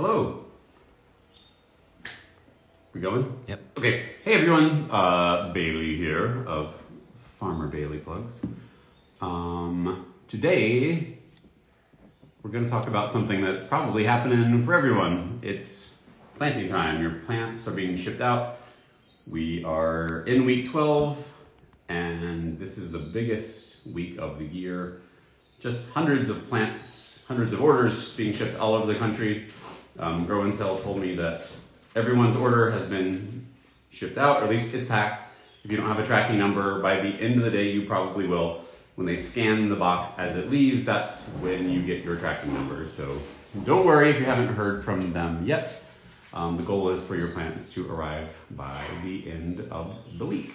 Hello. We going? Yep. Okay. Hey everyone, Bailey here of Farmer Bailey Plugs. Today we're going to talk about something that's probably happening for everyone. It's planting time. Your plants are being shipped out. We are in week 12 and this is the biggest week of the year. Just hundreds of plants, hundreds of orders being shipped all over the country. Grow and Sell told me that everyone's order has been shipped out, or at least it's packed. If you don't have a tracking number, by the end of the day, you probably will. When they scan the box as it leaves, that's when you get your tracking number. So don't worry if you haven't heard from them yet. The goal is for your plants to arrive by the end of the week.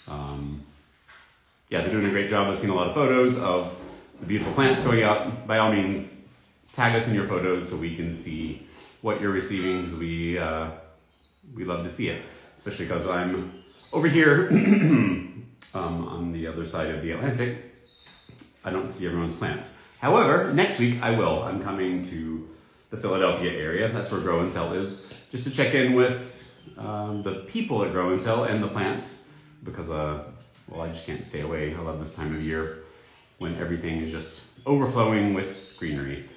Yeah, they're doing a great job. I've seen a lot of photos of the beautiful plants going out. By all means, tag us in your photos so we can see what you're receiving, because we love to see it, especially because I'm over here on the other side of the Atlantic. I don't see everyone's plants. However, next week I will. I'm coming to the Philadelphia area. That's where Grow and Sell is, just to check in with the people at Grow and Sell and the plants, because well, I just can't stay away. I love this time of year when everything is just overflowing with greenery.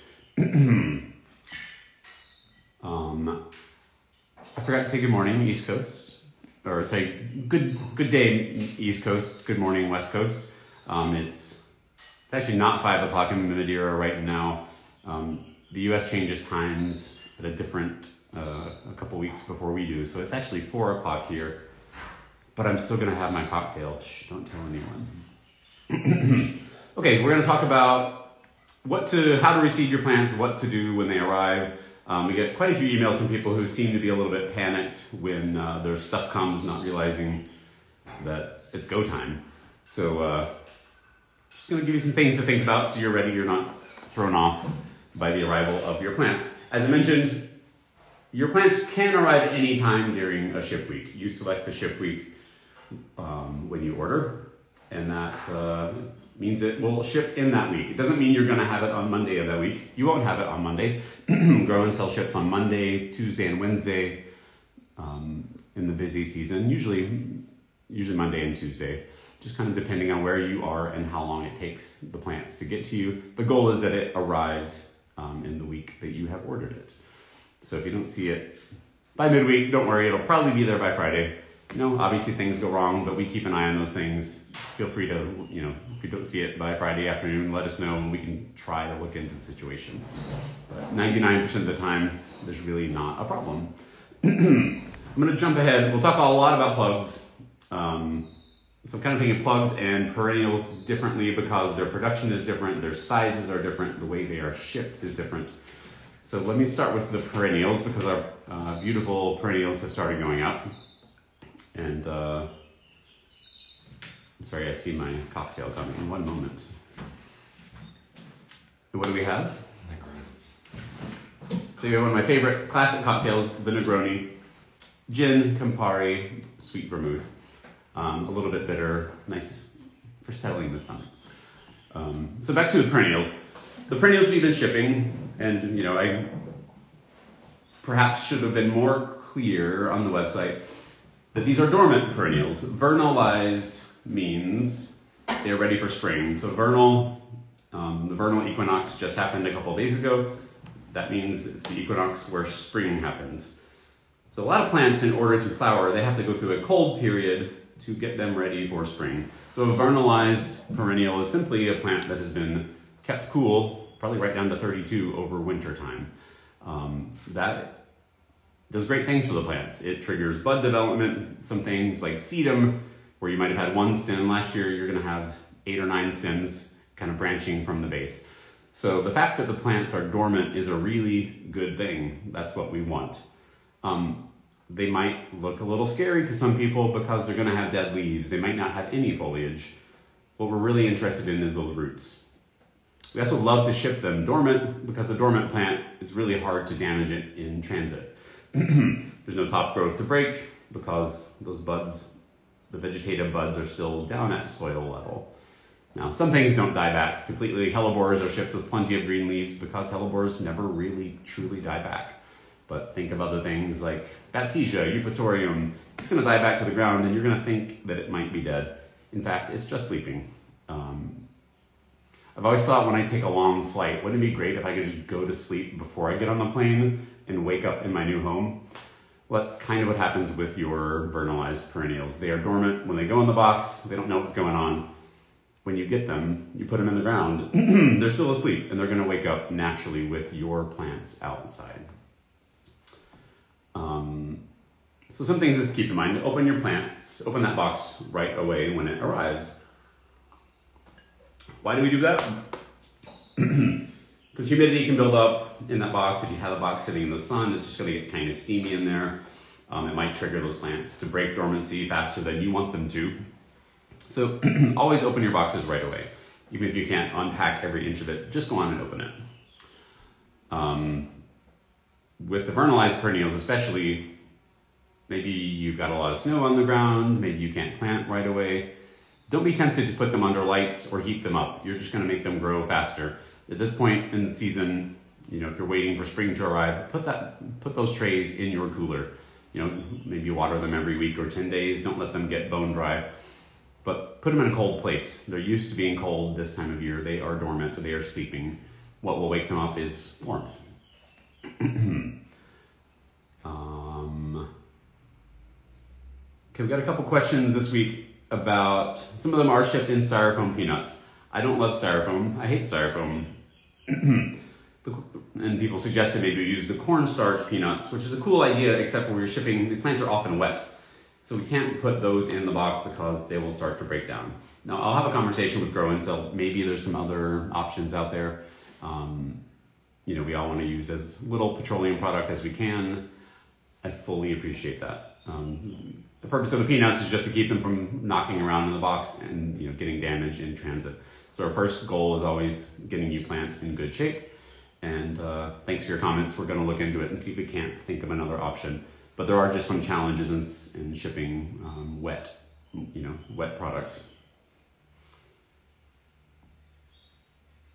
I forgot to say good morning, East Coast, or say good day, East Coast, good morning, West Coast. It's actually not 5 o'clock in Madeira right now. The US changes times at a different, a couple weeks before we do, so it's actually 4 o'clock here, but I'm still gonna have my cocktail. Shh, don't tell anyone. Okay, we're gonna talk about how to receive your plants, what to do when they arrive. We get quite a few emails from people who seem to be a little bit panicked when their stuff comes, not realizing that it's go time. So just gonna give you some things to think about so you're ready, you're not thrown off by the arrival of your plants. As I mentioned, your plants can arrive at any time during a ship week. You select the ship week when you order, and that means it will ship in that week. It doesn't mean you're gonna have it on Monday of that week. You won't have it on Monday. Grow and Sell ships on Monday, Tuesday, and Wednesday in the busy season, usually Monday and Tuesday, just kind of depending on where you are and how long it takes the plants to get to you. The goal is that it arrives in the week that you have ordered it. So if you don't see it by midweek, don't worry, it'll probably be there by Friday. You know, obviously things go wrong, but we keep an eye on those things. Feel free to, if you don't see it by Friday afternoon, let us know and we can try to look into the situation. But 99% of the time, there's really not a problem. I'm gonna jump ahead. We'll talk a lot about plugs. So I'm kind of thinking plugs and perennials differently because their production is different, their sizes are different, the way they are shipped is different. So let me start with the perennials because our beautiful perennials have started going out. And I'm sorry, I see my cocktail coming in one moment. And what do we have? So you have one of my favorite classic cocktails, the Negroni. Gin, Campari, sweet vermouth. A little bit bitter, nice for settling the stomach. So back to the perennials. The perennials we've been shipping, and I perhaps should have been more clear on the website that these are dormant perennials. Vernalize means they're ready for spring. So vernal, the vernal equinox just happened a couple of days ago. That means it's the equinox where spring happens. So a lot of plants, in order to flower, they have to go through a cold period to get them ready for spring. So a vernalized perennial is simply a plant that has been kept cool, probably right down to 32 over winter time. That does great things for the plants. It triggers bud development, some things like sedum, where you might have had one stem last year, you're gonna have 8 or 9 stems kind of branching from the base. So the fact that the plants are dormant is a really good thing. That's what we want. They might look a little scary to some people because they're gonna have dead leaves. They might not have any foliage. What we're really interested in is the roots. We also love to ship them dormant because the dormant plant, it's really hard to damage it in transit. There's no top growth to break because those buds, the vegetative buds, are still down at soil level. Now, some things don't die back completely. Hellebores are shipped with plenty of green leaves because hellebores never really truly die back. But think of other things like Baptisia, Eupatorium. It's going to die back to the ground and you're going to think that it might be dead. In fact, it's just sleeping. I've always thought when I take a long flight, wouldn't it be great if I could just go to sleep before I get on the plane and wake up in my new home? Well, that's kind of what happens with your vernalized perennials. They are dormant. When they go in the box, they don't know what's going on. When you get them, you put them in the ground, they're still asleep and they're going to wake up naturally with your plants outside. So some things to keep in mind: open your plants, open that box right away when it arrives. Why do we do that? Because humidity can build up in that box. If you have a box sitting in the sun, it's just going to get kind of steamy in there. It might trigger those plants to break dormancy faster than you want them to. So always open your boxes right away. Even if you can't unpack every inch of it, just go on and open it. With the vernalized perennials especially, maybe you've got a lot of snow on the ground, maybe you can't plant right away. Don't be tempted to put them under lights or heat them up. You're just going to make them grow faster. At this point in the season, if you're waiting for spring to arrive, put those trays in your cooler. Maybe water them every week or 10 days. Don't let them get bone dry. But put them in a cold place. They're used to being cold this time of year. They are dormant, they are sleeping. What will wake them up is warmth. Okay, we've got a couple questions this week about, some of them are shipped in styrofoam peanuts. I don't love styrofoam. I hate styrofoam. And people suggested maybe use the cornstarch peanuts, which is a cool idea, except when we're shipping, the plants are often wet. So we can't put those in the box because they will start to break down. Now, I'll have a conversation with Grow and Sell. Maybe there's some other options out there. We all want to use as little petroleum product as we can. I fully appreciate that. The purpose of the peanuts is just to keep them from knocking around in the box and getting damaged in transit. So our first goal is always getting you plants in good shape. And thanks for your comments. We're going to look into it and see if we can't think of another option. But there are just some challenges in shipping wet products.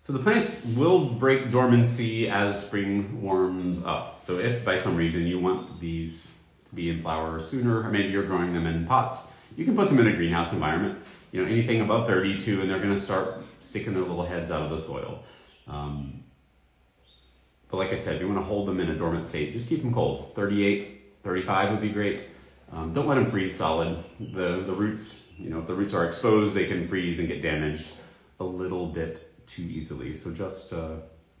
So the plants will break dormancy as spring warms up. So if by some reason you want these to be in flower sooner, or maybe you're growing them in pots, you can put them in a greenhouse environment. Anything above 32, and they're going to start sticking their little heads out of the soil. But like I said, if you want to hold them in a dormant state, just keep them cold. 38, 35 would be great. Don't let them freeze solid. The roots, if the roots are exposed, they can freeze and get damaged a little bit too easily. So just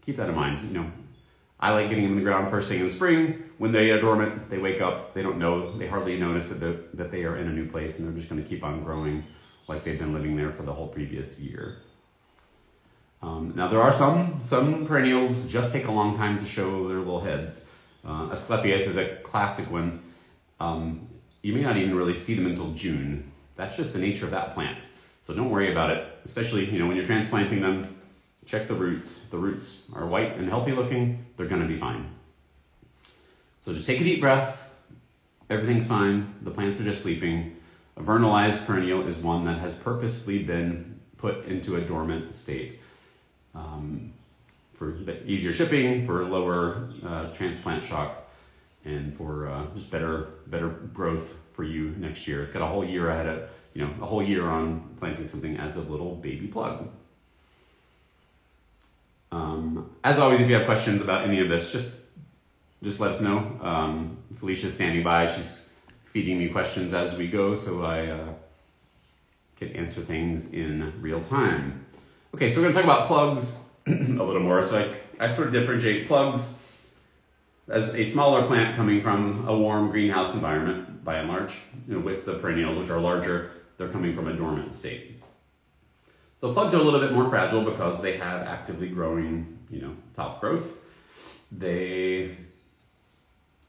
keep that in mind. I like getting them in the ground first thing in the spring. When they are dormant, they wake up, they don't know, they hardly notice that they are in a new place, and they're just going to keep on growing like they've been living there for the whole previous year. Now there are some perennials just take a long time to show their little heads. Asclepias is a classic one. You may not even really see them until June. That's just the nature of that plant. So don't worry about it, especially when you're transplanting them. Check the roots. The roots are white and healthy looking. They're going to be fine. So just take a deep breath. Everything's fine. The plants are just sleeping. A vernalized perennial is one that has purposely been put into a dormant state for easier shipping, for lower transplant shock, and for just better growth for you next year. It's got a whole year ahead of, a whole year on planting something as a little baby plug. As always, if you have questions about any of this, just let us know. Felicia's standing by. She's feeding me questions as we go, so I can answer things in real time. Okay, so we're going to talk about plugs a little more. So I sort of differentiate plugs as a smaller plant coming from a warm greenhouse environment, by and large. With the perennials, which are larger, they're coming from a dormant state. So plugs are a little bit more fragile because they have actively growing, top growth. They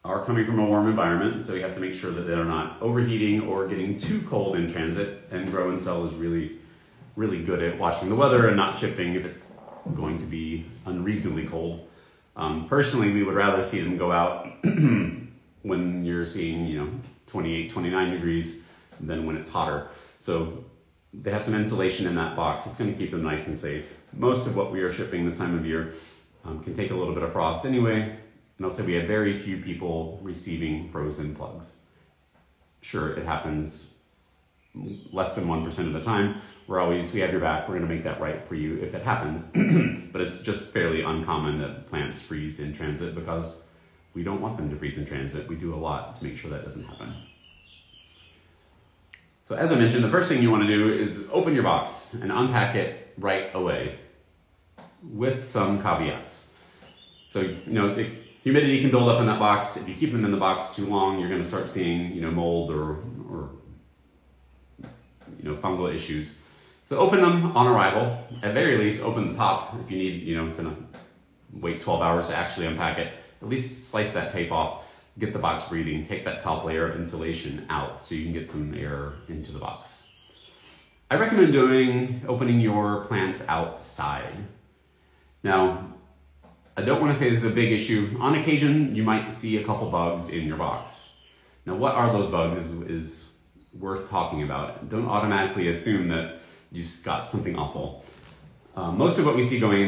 are coming from a warm environment, so you have to make sure that they're not overheating or getting too cold in transit. And Grow and Sell is really, really good at watching the weather and not shipping if it's going to be unreasonably cold. Personally, we would rather see them go out when you're seeing, 28, 29 degrees than when it's hotter. So they have some insulation in that box. It's going to keep them nice and safe. Most of what we are shipping this time of year can take a little bit of frost anyway. And I'll say we have very few people receiving frozen plugs. Sure, it happens less than 1% of the time. We have your back. We're going to make that right for you if it happens. But it's just fairly uncommon that plants freeze in transit because we don't want them to freeze in transit. We do a lot to make sure that doesn't happen. So as I mentioned, the first thing you want to do is open your box and unpack it right away with some caveats. So, the humidity can build up in that box. If you keep them in the box too long, you're going to start seeing, mold or fungal issues. So open them on arrival. At very least, open the top if you need, to wait 12 hours to actually unpack it. At least slice that tape off, get the box breathing, take that top layer of insulation out so you can get some air into the box. I recommend opening your plants outside. Now, I don't want to say this is a big issue. On occasion, you might see a couple bugs in your box. Now, what are those bugs is worth talking about. Don't automatically assume that you've got something awful. Most of what we see coming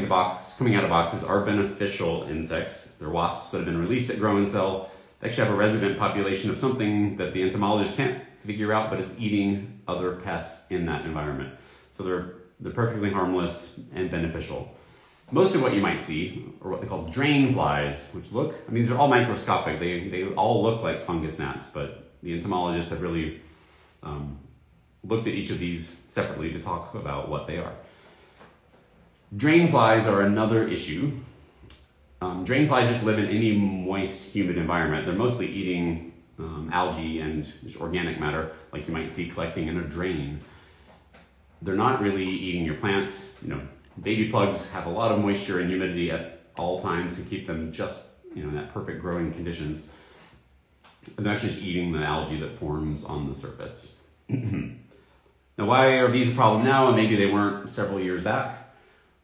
out of boxes are beneficial insects. They're wasps that have been released at grow and sell. They actually have a resident population of something that the entomologist can't figure out, but it's eating other pests in that environment. So they're perfectly harmless and beneficial. Most of what you might see are what they call drain flies, which these are all microscopic. They all look like fungus gnats, but the entomologists have really looked at each of these separately to talk about what they are. Drain flies are another issue. Drain flies just live in any moist, humid environment. They're mostly eating algae and just organic matter, like you might see collecting in a drain. They're not really eating your plants. Baby plugs have a lot of moisture and humidity at all times to keep them just, in that perfect growing conditions. And they're actually just eating the algae that forms on the surface. Now, why are these a problem now and maybe they weren't several years back?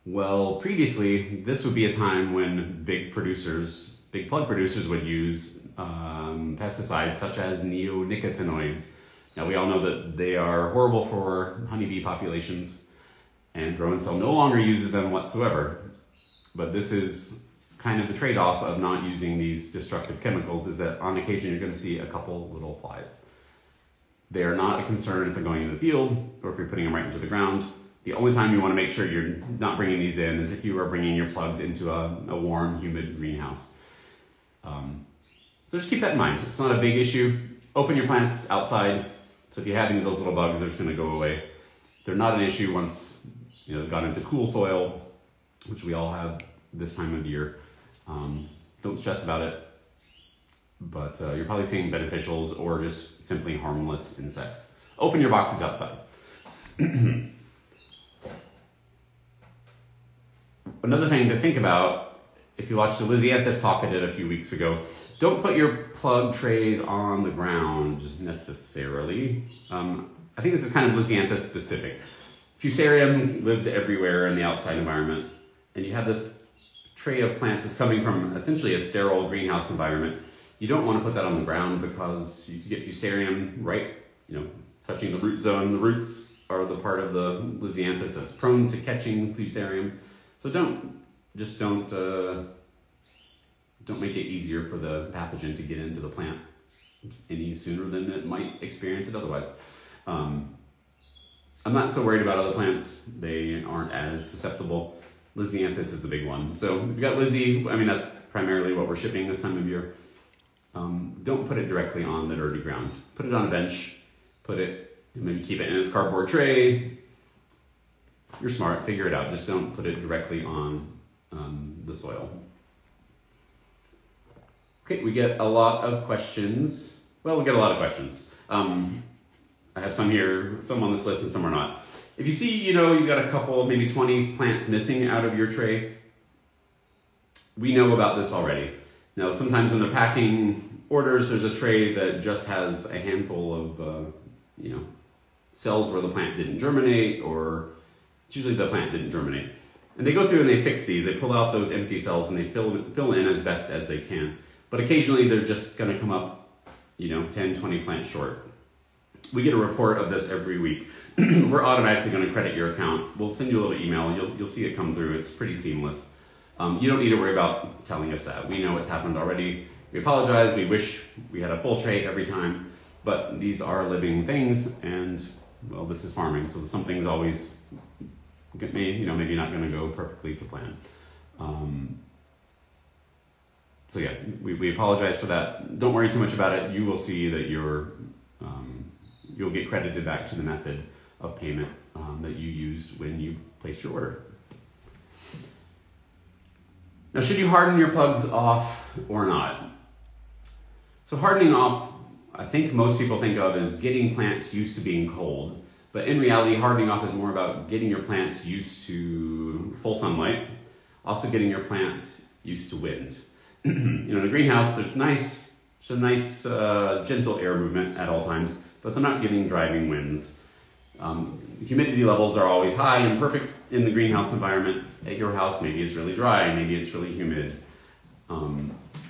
Well, previously, this would be a time when big plug producers would use pesticides such as neonicotinoids. Now, we all know that they are horrible for honeybee populations, and Grow and Sell no longer uses them whatsoever. But this is kind of the trade-off of not using these destructive chemicals, is that on occasion you're going to see a couple little flies. They are not a concern if they're going into the field or if you're putting them right into the ground. The only time you want to make sure you're not bringing these in is if you are bringing your plugs into a warm, humid greenhouse. So just keep that in mind. It's not a big issue. Open your plants outside. So if you have any of those little bugs, they're just going to go away. They're not an issue once they've got into cool soil, which we all have this time of year. Don't stress about it. But you're probably seeing beneficials or just simply harmless insects. Open your boxes outside. Another thing to think about, if you watched the Lisianthus talk I did a few weeks ago, don't put your plug trays on the ground necessarily. I think this is kind of Lisianthus specific. Fusarium lives everywhere in the outside environment, and you have this tray of plants that's coming from essentially a sterile greenhouse environment. You don't want to put that on the ground because you could get Fusarium right, touching the root zone. The roots are the part of the Lisianthus that's prone to catching Fusarium. So don't make it easier for the pathogen to get into the plant any sooner than it might experience it otherwise. I'm not so worried about other plants. They aren't as susceptible. Lisianthus is the big one. So we've got Lizzie. That's primarily what we're shipping this time of year. Don't put it directly on the dirty ground. Put it on a bench. Maybe keep it in its cardboard tray. You're smart, figure it out. Just don't put it directly on the soil. Okay, we get a lot of questions. Well, we get a lot of questions. I have some here, some on this list and some are not. If you see, you've got a couple, maybe 20 plants missing out of your tray, we know about this already. Now, sometimes when they're packing orders, there's a tray that just has a handful of, cells where the plant didn't germinate, or it's usually the plant didn't germinate. And they go through and they fix these. They pull out those empty cells and they fill in as best as they can. But occasionally they're just going to come up, 10, 20 plants short. We get a report of this every week. we're automatically going to credit your account. We'll send you a little email. You'll see it come through. It's pretty seamless. You don't need to worry about telling us that. We know what's happened already. We apologize. We wish we had a full tray every time, but these are living things, and well, this is farming, so some things always maybe not going to go perfectly to plan. So yeah, we apologize for that. Don't worry too much about it. You will see that you'll get credited back to the method of payment that you used when you placed your order. Now, should you harden your plugs off or not? So hardening off, I think most people think of as getting plants used to being cold, but in reality, hardening off is more about getting your plants used to full sunlight, also getting your plants used to wind. In a greenhouse, there's a nice gentle air movement at all times, but they're not getting driving winds. Humidity levels are always high and perfect in the greenhouse environment. At your house, maybe it's really dry, maybe it's really humid.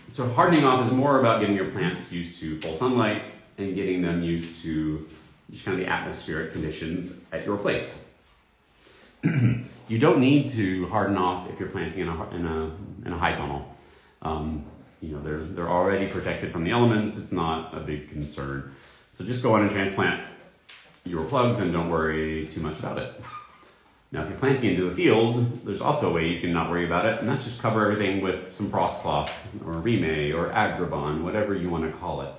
So hardening off is more about getting your plants used to full sunlight and getting them used to just kind of the atmospheric conditions at your place. You don't need to harden off if you're planting in a high tunnel. They're already protected from the elements. It's not a big concern. So just go on and transplant your plugs and don't worry too much about it. Now, if you're planting into the field, there's also a way you can not worry about it, and that's just cover everything with some frost cloth or Rime or Agribon, whatever you want to call it.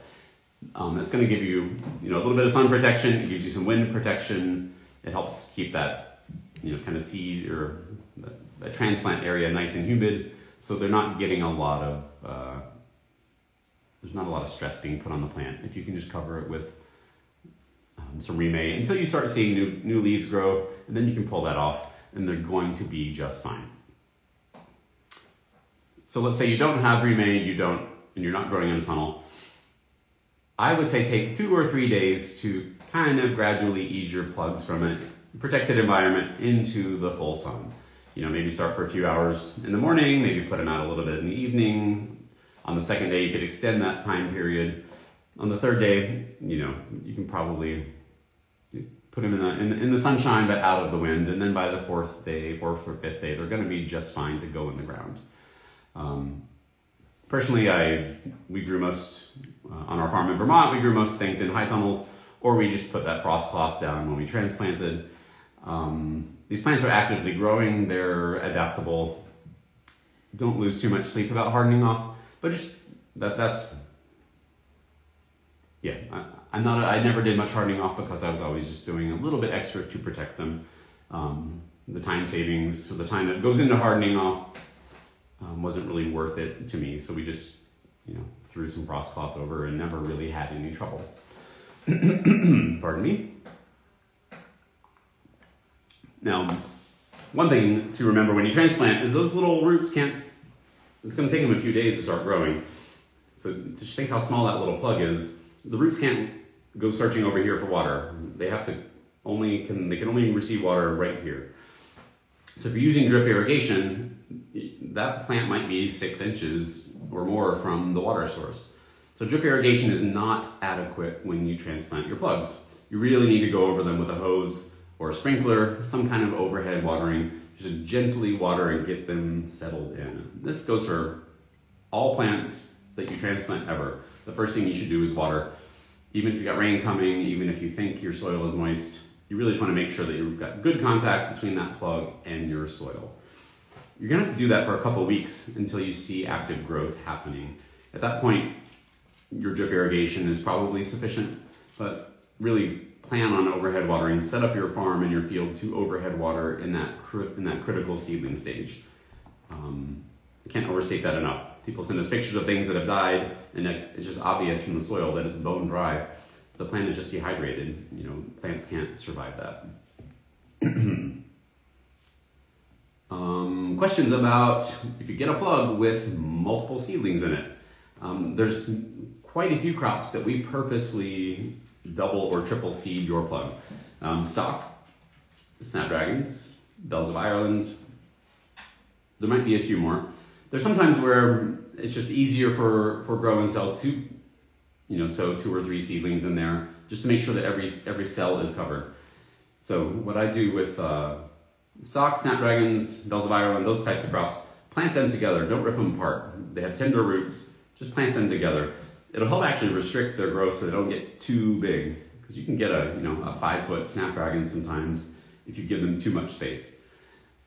It's going to give you, a little bit of sun protection. It gives you some wind protection. It helps keep that, kind of seed or that transplant area nice and humid, so they're not getting there's not a lot of stress being put on the plant. If you can just cover it with some Rime until you start seeing new leaves grow, and then you can pull that off, and they're going to be just fine. So let's say you don't have Rime, and you're not growing in a tunnel. I would say take 2 or 3 days to kind of gradually ease your plugs from a protected environment into the full sun. Maybe start for a few hours in the morning, maybe put them out a little bit in the evening. On the second day, you could extend that time period. On the third day, you can probably put them in the sunshine, but out of the wind. And then by the fourth or fifth day, they're going to be just fine to go in the ground. Personally, we grew most, on our farm in Vermont, we grew most things in high tunnels, or we just put that frost cloth down when we transplanted. These plants are actively growing, they're adaptable. Don't lose too much sleep about hardening off, but just I never did much hardening off because I was always just doing a little bit extra to protect them. The time savings, or the time that goes into hardening off, wasn't really worth it to me. So we just, threw some frost cloth over and never really had any trouble. Pardon me. Now, one thing to remember when you transplant is those little roots it's going to take them a few days to start growing. So just think how small that little plug is. The roots can't go searching over here for water. They can only receive water right here. So if you're using drip irrigation, that plant might be 6 inches or more from the water source. So drip irrigation is not adequate when you transplant your plugs. You really need to go over them with a hose or a sprinkler, some kind of overhead watering, just to gently water and get them settled in. This goes for all plants that you transplant ever. The first thing you should do is water. Even if you've got rain coming, even if you think your soil is moist, you really just want to make sure that you've got good contact between that plug and your soil. You're going to have to do that for a couple of weeks until you see active growth happening. At that point, your drip irrigation is probably sufficient, but really plan on overhead watering. Set up your farm and your field to overhead water in that critical seedling stage. I can't overstate that enough. People send us pictures of things that have died, and it's just obvious from the soil that it's bone dry. The plant is just dehydrated. Plants can't survive that. Questions about if you get a plug with multiple seedlings in it. There's quite a few crops that we purposely double or triple seed your plug. Stock, snapdragons, bells of Ireland. There might be a few more. There's sometimes where it's just easier for grow and sell to, sow 2 or 3 seedlings in there just to make sure that every cell is covered. So what I do with stock, snapdragons, bells of Ireland, those types of crops, plant them together. Don't rip them apart. They have tender roots. Just plant them together. It'll help actually restrict their growth so they don't get too big. Because you can get a 5-foot snapdragon sometimes if you give them too much space.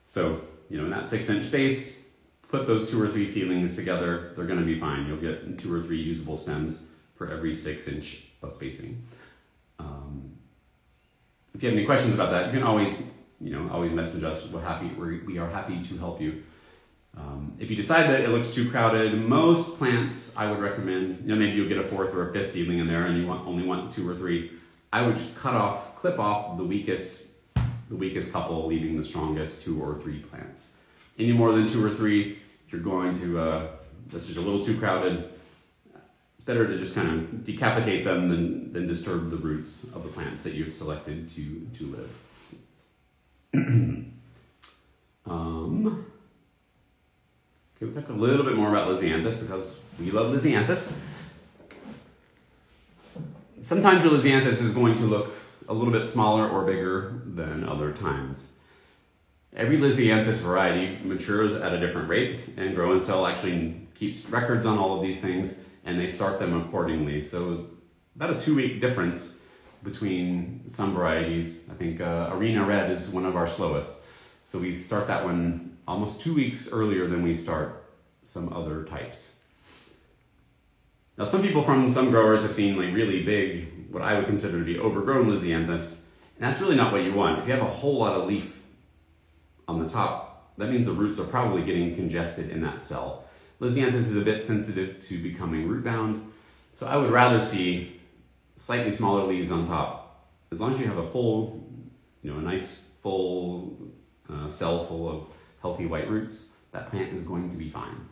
So, in that 6-inch space, put those 2 or 3 seedlings together. They're going to be fine. You'll get 2 or 3 usable stems for every 6-inch of spacing. If you have any questions about that, you can always message us. We are happy to help you. If you decide that it looks too crowded, most plants I would recommend, maybe you'll get a 4th or a 5th seedling in there and you only want 2 or 3. I would just clip off the weakest couple, leaving the strongest 2 or 3 plants. Any more than 2 or 3, you're going to, this is a little too crowded. It's better to just kind of decapitate them than disturb the roots of the plants that you've selected to live. Okay, we'll talk a little bit more about Lisianthus because we love Lisianthus. Sometimes your Lisianthus is going to look a little bit smaller or bigger than other times. Every Lisianthus variety matures at a different rate, and Grow and Sell actually keeps records on all of these things, and they start them accordingly. So it's about a 2-week difference between some varieties. I think Arena Red is one of our slowest. So we start that one almost 2 weeks earlier than we start some other types. Now, some people from some growers have seen really big, what I would consider to be overgrown Lisianthus, and that's really not what you want. If you have a whole lot of leaf on the top, that means the roots are probably getting congested in that cell. Lisianthus is a bit sensitive to becoming root bound, so I would rather see slightly smaller leaves on top. As long as you have a full, a nice full cell full of healthy white roots, that plant is going to be fine.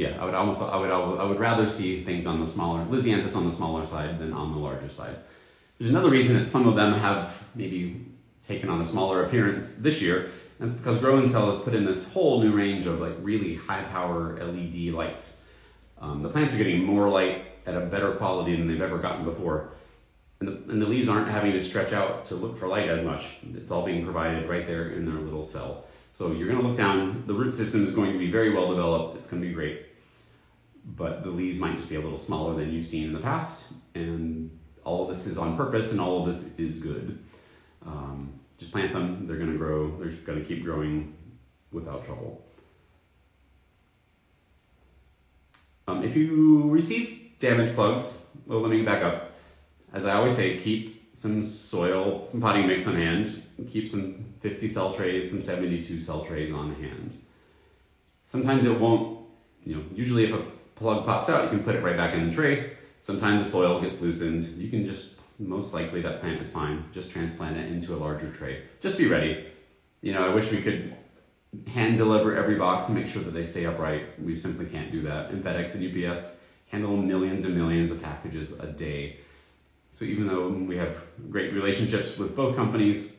I would rather see things on the smaller, Lisianthus on the smaller side than on the larger side. There's another reason that some of them have maybe taken on a smaller appearance this year, and it's because Grow and Sell has put in this whole new range of really high power LED lights. The plants are getting more light at a better quality than they've ever gotten before. And the leaves aren't having to stretch out to look for light as much. It's all being provided right there in their little cell. So you're going to look down, the root system is going to be very well developed, it's going to be great. But the leaves might just be a little smaller than you've seen in the past, and all of this is on purpose and all of this is good. Just plant them, they're going to grow, they're going to keep growing without trouble. If you receive damaged plugs, well, let me back up. As I always say, keep some soil, some potting mix on hand. Keep some 50 cell trays, some 72 cell trays on hand. Sometimes it won't, usually if a plug pops out, you can put it right back in the tray. Sometimes the soil gets loosened. You can most likely that plant is fine. Just transplant it into a larger tray. Just be ready. I wish we could hand deliver every box and make sure that they stay upright. We simply can't do that. And FedEx and UPS handle millions and millions of packages a day. So even though we have great relationships with both companies,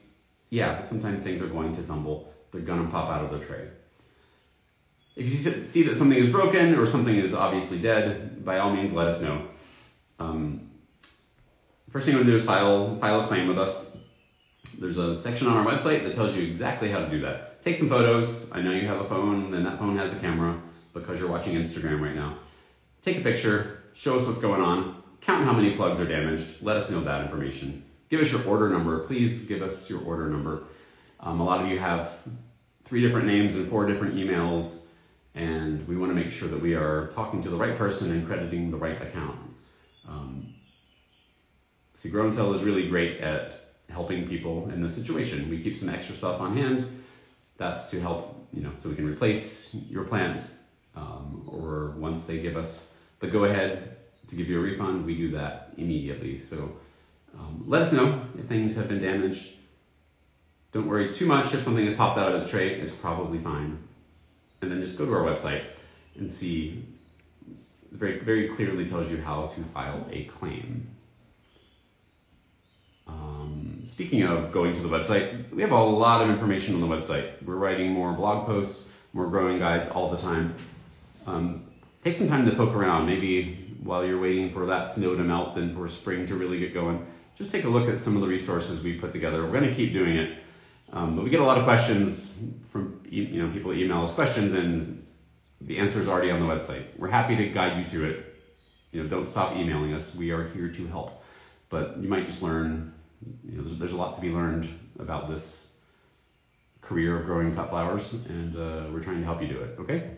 yeah, sometimes things are going to tumble. They're going to pop out of the tray. If you see that something is broken or something is obviously dead, by all means, let us know. First thing I'm going to do is file a claim with us. There's a section on our website that tells you exactly how to do that. Take some photos. I know you have a phone, and that phone has a camera because you're watching Instagram right now. Take a picture. Show us what's going on. Count how many plugs are damaged. Let us know that information. Give us your order number. Please give us your order number. A lot of you have 3 different names and 4 different emails, and we want to make sure that we are talking to the right person and crediting the right account. See, Grow and Sell is really great at helping people in this situation. We keep some extra stuff on hand. That's to help, so we can replace your plants, or once they give us the go-ahead to give you a refund, we do that immediately. So let us know if things have been damaged. Don't worry too much if something has popped out of its tray. It's probably fine. And then just go to our website and see, very, very clearly tells you how to file a claim. Speaking of going to the website, we have a lot of information on the website. We're writing more blog posts, more growing guides all the time. Take some time to poke around, maybe while you're waiting for that snow to melt and for spring to really get going. just take a look at some of the resources we put together. We're going to keep doing it, but we get a lot of questions from people that email us questions, and the answer is already on the website. We're happy to guide you to it. Don't stop emailing us. We are here to help, but you might just learn. There's a lot to be learned about this career of growing cut flowers, and we're trying to help you do it. Okay.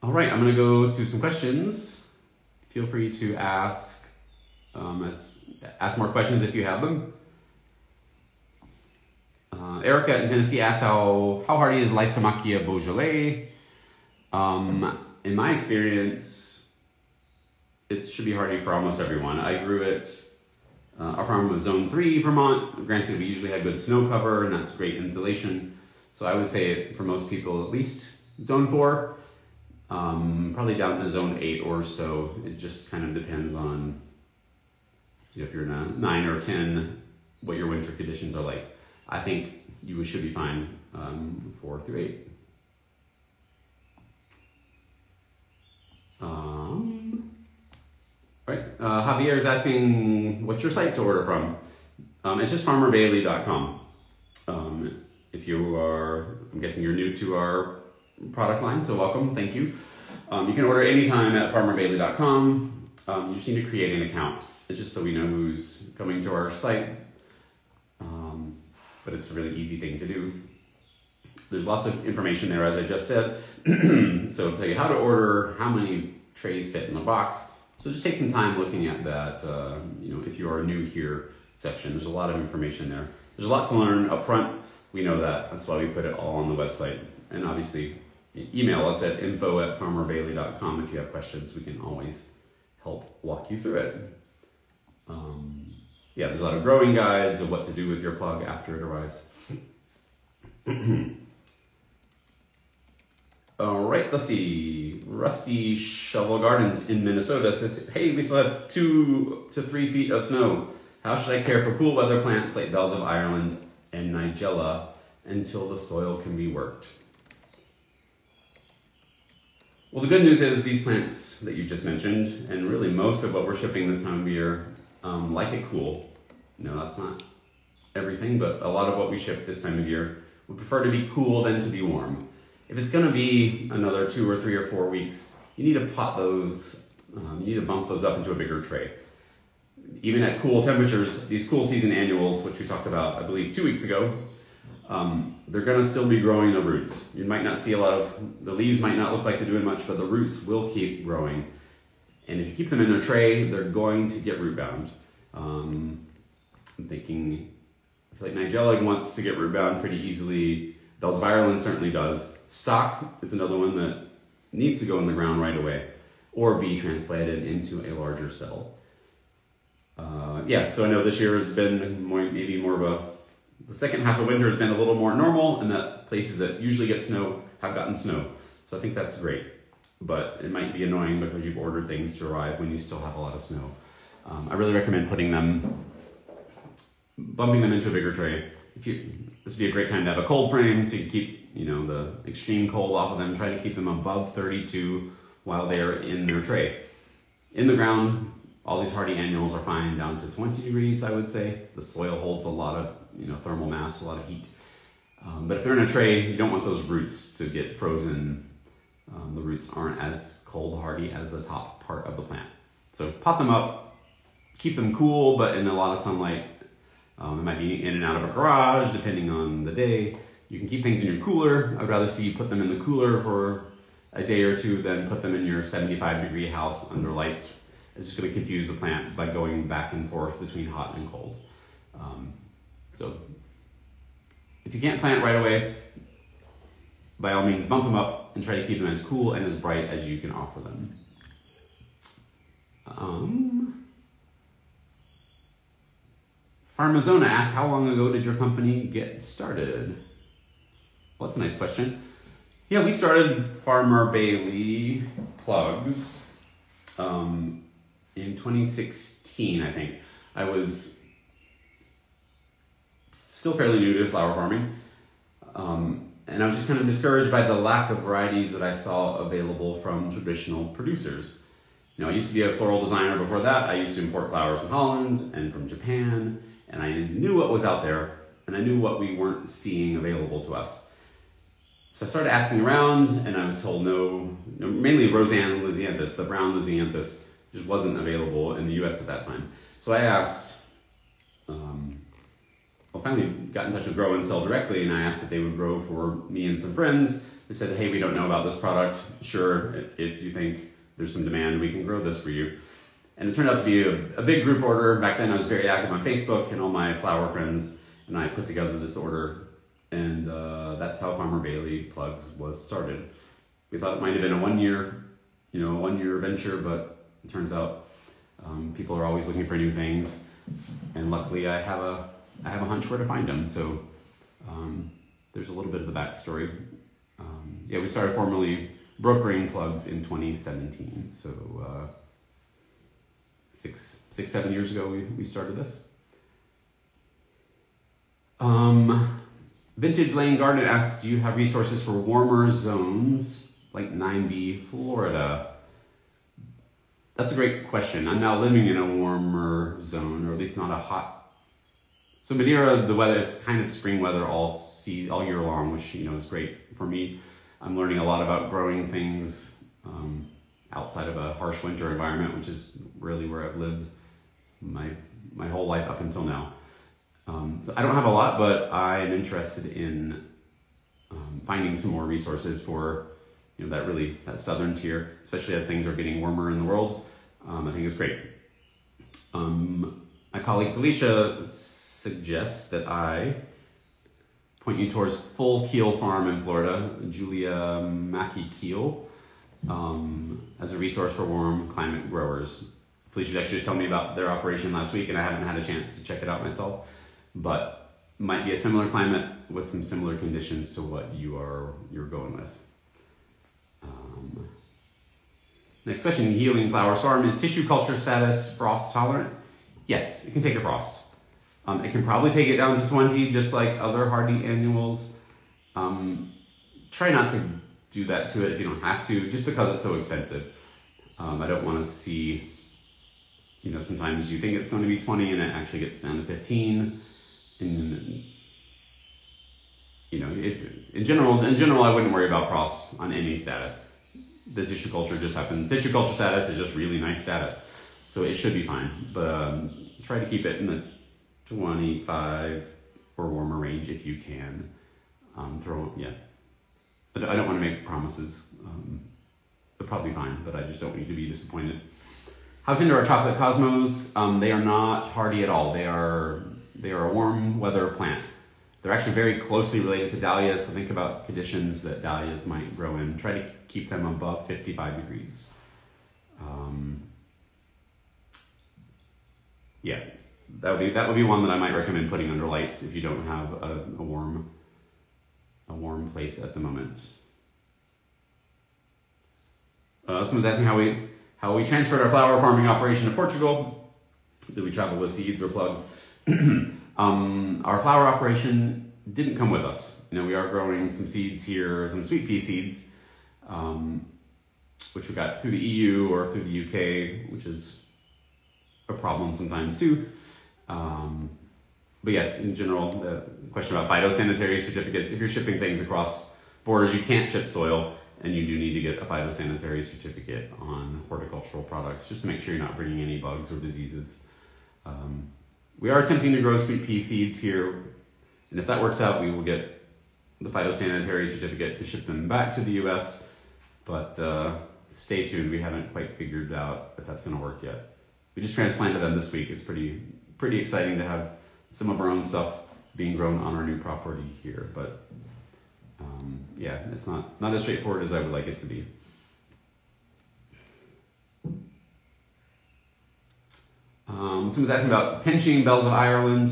All right, I'm going to go to some questions. Feel free to ask more questions if you have them. Erica in Tennessee asks how hardy is Lysomachia Beaujolais? In my experience, it should be hardy for almost everyone. I grew it. Our farm was Zone 3, Vermont. Granted, we usually had good snow cover, and that's great insulation. So I would say for most people, at least Zone 4. Probably down to Zone 8 or so. It just kind of depends on if you're in a 9 or 10, what your winter conditions are like. I think you should be fine 4 through 8. Right. Javier is asking, what's your site to order from? It's just farmerbailey.com. If you are, I'm guessing you're new to our product line, so welcome, thank you. You can order anytime at farmerbailey.com. You just need to create an account. It's just so we know who's coming to our site. But it's a really easy thing to do. There's lots of information there, as I just said. So it'll tell you how to order, how many trays fit in the box. So just take some time looking at that, if you are new here section. There's a lot of information there. There's a lot to learn up front. We know that. That's why we put it all on the website. And obviously, email us at info@farmerbailey.com if you have questions. We can always help walk you through it. There's a lot of growing guides of what to do with your plug after it arrives. All right, let's see. Rusty Shovel Gardens in Minnesota says, hey, we still have 2 to 3 feet of snow. How should I care for cool weather plants like bells of Ireland and nigella until the soil can be worked? Well, the good news is these plants that you just mentioned, and really most of what we're shipping this time of year, like it cool. That's not everything, but a lot of what we ship this time of year would prefer to be cool than to be warm. If it's going to be another 2 or 3 or 4 weeks, you need to pot those, you need to bump those up into a bigger tray. Even at cool temperatures, these cool season annuals, which we talked about, I believe, 2 weeks ago, they're going to still be growing the roots. You might not see the leaves might not look like they're doing much, but the roots will keep growing. And if you keep them in their tray, they're going to get root bound. I'm thinking, I feel like nigella wants to get root bound pretty easily. Bells of Ireland certainly does. Stock is another one that needs to go in the ground right away or be transplanted into a larger cell. So I know this year has been maybe more of the second half of winter has been a little more normal, and that places that usually get snow have gotten snow. So I think that's great, but it might be annoying because you've ordered things to arrive when you still have a lot of snow. I really recommend bumping them into a bigger tray. This would be a great time to have a cold frame so you can keep, the extreme cold off of them. Try to keep them above 32 while they're in their tray. In the ground, all these hardy annuals are fine down to 20 degrees, I would say. The soil holds a lot of, thermal mass, a lot of heat. But if they're in a tray, you don't want those roots to get frozen. The roots aren't as cold hardy as the top part of the plant. So pot them up, keep them cool, but in a lot of sunlight. It might be in and out of a garage, depending on the day. You can keep things in your cooler. I'd rather see you put them in the cooler for a day or two than put them in your 75-degree house under lights. It's just going to confuse the plant by going back and forth between hot and cold. So if you can't plant right away, by all means bump them up and try to keep them as cool and as bright as you can offer them. Farmazona asks, how long ago did your company get started? Well, that's a nice question. Yeah, we started Farmer Bailey Plugs in 2016, I think. I was still fairly new to flower farming, and I was just kind of discouraged by the lack of varieties that I saw available from traditional producers. I used to be a floral designer before that. I used to import flowers from Holland and from Japan, and I knew what was out there, and I knew what we weren't seeing available to us. So I started asking around, and I was told no, mainly Roseanne lisianthus, the brown lisianthus, just wasn't available in the US at that time. So I asked, finally got in touch with Grow and Sell directly, and I asked if they would grow for me and some friends. They said, hey, we don't know about this product. Sure, if you think there's some demand, we can grow this for you. And it turned out to be a big group order. Back then I was very active on Facebook and all my flower friends, and I put together this order, and that's how Farmer Bailey Plugs was started. We thought it might have been a one-year venture, but it turns out people are always looking for new things, and luckily I have a hunch where to find them. So there's a little bit of the backstory. We started formally brokering plugs in 2017. So 7 years ago we started this. Vintage Lane Garden asks, do you have resources for warmer zones like 9B Florida? That's a great question. I'm now living in a warmer zone, or at least not a hot. So Madeira, the weather is kind of spring weather all year long, which is great for me. I'm learning a lot about growing things outside of a harsh winter environment, which is really where I've lived my whole life up until now. So I don't have a lot, but I'm interested in finding some more resources for that southern tier, especially as things are getting warmer in the world. I think it's great. My colleague Felicia suggests that I point you towards Full Keel Farm in Florida, Julia Mackey Keel, as a resource for warm climate growers. Felicia actually just told me about their operation last week, and I haven't had a chance to check it out myself, but might be a similar climate with some similar conditions to what you're going with. Next question, Healing Flowers Farm, is tissue culture status frost tolerant? Yes, it can take a frost. It can probably take it down to 20, just like other hardy annuals. Try not to do that to it if you don't have to, just because it's so expensive. I don't want to see, sometimes you think it's going to be 20 and it actually gets down to 15. And, if in general, I wouldn't worry about frost on any status. The tissue culture just happened. Tissue culture status is just really nice status, so it should be fine. But try to keep it in the 25 or warmer range if you can. I don't want to make promises. They're probably fine, but I just don't want you to be disappointed. How tender are chocolate cosmos? They are not hardy at all. They are a warm weather plant. They're actually very closely related to dahlias, so think about conditions that dahlias might grow in. Try to keep them above 55 degrees. That would be one that I might recommend putting under lights if you don't have a warm place at the moment. Someone's asking how we transferred our flower farming operation to Portugal. Did we travel with seeds or plugs? Our flower operation didn't come with us. We are growing some seeds here, some sweet pea seeds, which we got through the EU or through the UK, which is a problem sometimes too. But yes, in general, the question about phytosanitary certificates, if you're shipping things across borders, you can't ship soil, and you do need to get a phytosanitary certificate on horticultural products, just to make sure you're not bringing any bugs or diseases. We are attempting to grow sweet pea seeds here, and if that works out, we will get the phytosanitary certificate to ship them back to the US, but stay tuned. We haven't quite figured out if that's going to work yet. We just transplanted them this week. It's pretty exciting to have some of our own stuff being grown on our new property here, but it's not as straightforward as I would like it to be. Someone's asking about pinching bells of Ireland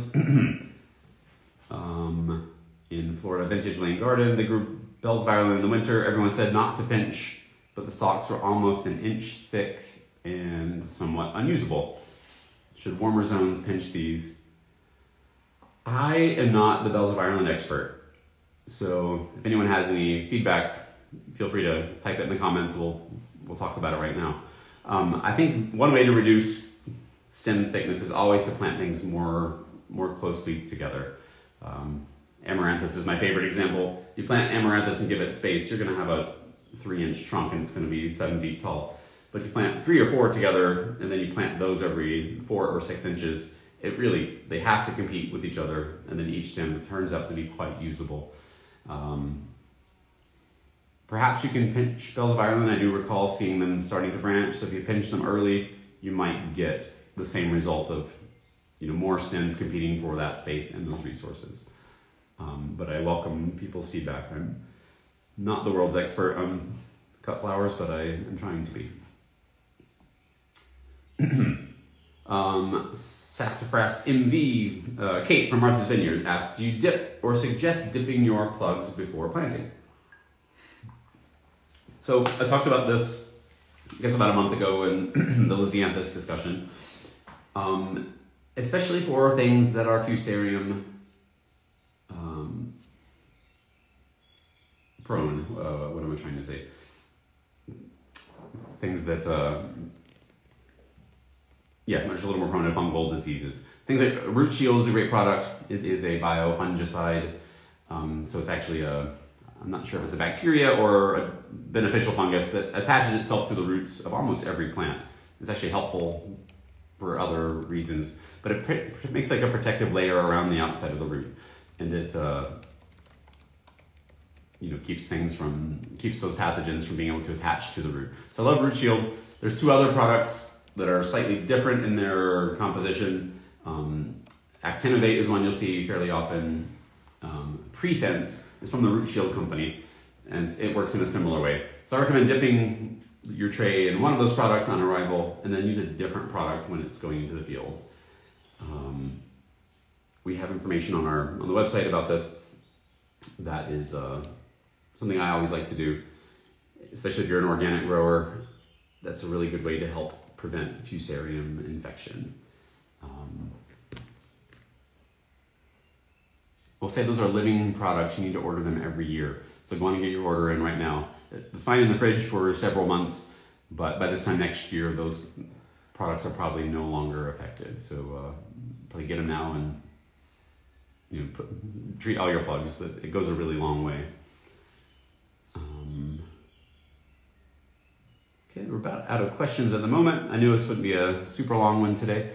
in Florida, Vintage Lane Garden. They grew bells of Ireland in the winter. Everyone said not to pinch, but the stalks were almost an inch thick and somewhat unusable. Should warmer zones pinch these? I am not the bells of Ireland expert, so if anyone has any feedback, feel free to type it in the comments. We'll talk about it right now. I think one way to reduce stem thickness is always to plant things more closely together. Amaranthus is my favorite example. You plant amaranthus and give it space, you're going to have a 3-inch trunk and it's going to be 7 feet tall. But if you plant 3 or 4 together and then you plant those every 4 or 6 inches, they have to compete with each other, and then each stem turns out to be quite usable. Perhaps you can pinch bells of Ireland. I do recall seeing them starting to branch, so if you pinch them early, you might get the same result of more stems competing for that space and those resources. But I welcome people's feedback. I'm not the world's expert on cut flowers, but I am trying to be. Sassafras MV, Kate from Martha's Vineyard asked, do you dip or suggest dipping your plugs before planting? So I talked about this, I guess about a month ago in the Lisianthus discussion. Especially for things that are fusarium prone. What am I trying to say? Things that, much a little more prone to fungal diseases. Things like Root Shield is a great product. It is a biofungicide. So it's actually I'm not sure if it's a bacteria or a beneficial fungus that attaches itself to the roots of almost every plant. It's actually helpful for other reasons, but it makes like a protective layer around the outside of the root, and it keeps those pathogens from being able to attach to the root. So I love Root Shield. There's 2 other products that are slightly different in their composition. Actinovate is one you'll see fairly often. Prefense is from the Root Shield company, and it works in a similar way. So I recommend dipping your tray in one of those products on arrival, and then use a different product when it's going into the field. We have information on the website about this. That is something I always like to do, especially if you're an organic grower. That's a really good way to help prevent fusarium infection. We'll say those are living products. You need to order them every year. So go on and get your order in right now. It's fine in the fridge for several months, but by this time next year, those products are probably no longer effective. So probably get them now and treat all your plugs. It goes a really long way. Okay, we're about out of questions at the moment. I knew this wouldn't be a super long one today.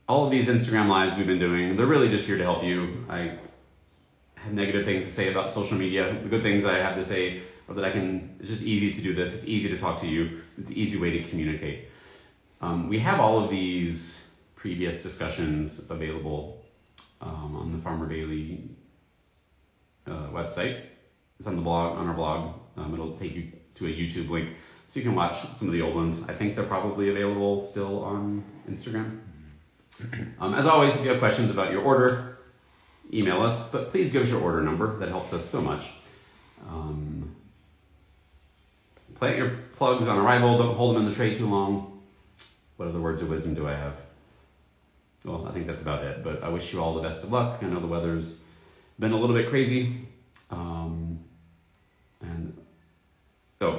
All of these Instagram lives we've been doing, they're really just here to help you. I have negative things to say about social media. The good things I have to say are that it's just easy to do this. It's easy to talk to you. It's an easy way to communicate. We have all of these previous discussions available on the Farmer Bailey website. It's on our blog. It'll take you to a YouTube link so you can watch some of the old ones. I think they're probably available still on Instagram. As always, if you have questions about your order, email us, but please give us your order number. That helps us so much. Plant your plugs on arrival. Don't hold them in the tray too long. What other words of wisdom do I have? Well, I think that's about it, but I wish you all the best of luck. I know the weather's been a little bit crazy. I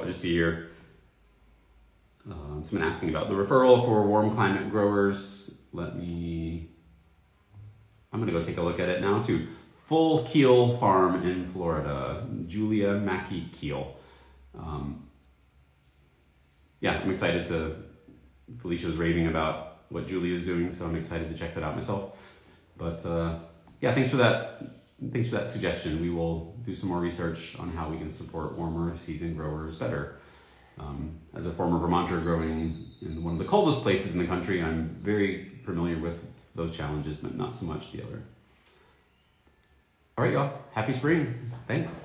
just see here, someone asking about the referral for warm climate growers. I'm gonna go take a look at it now to Full Keel Farm in Florida, Julia Mackey Keel. I'm excited Felicia was raving about what Julie is doing, so I'm excited to check that out myself. But thanks for that suggestion. We will do some more research on how we can support warmer season growers better. As a former Vermonter growing in one of the coldest places in the country, I'm very familiar with those challenges, but not so much the other. All right, y'all. Happy spring. Thanks.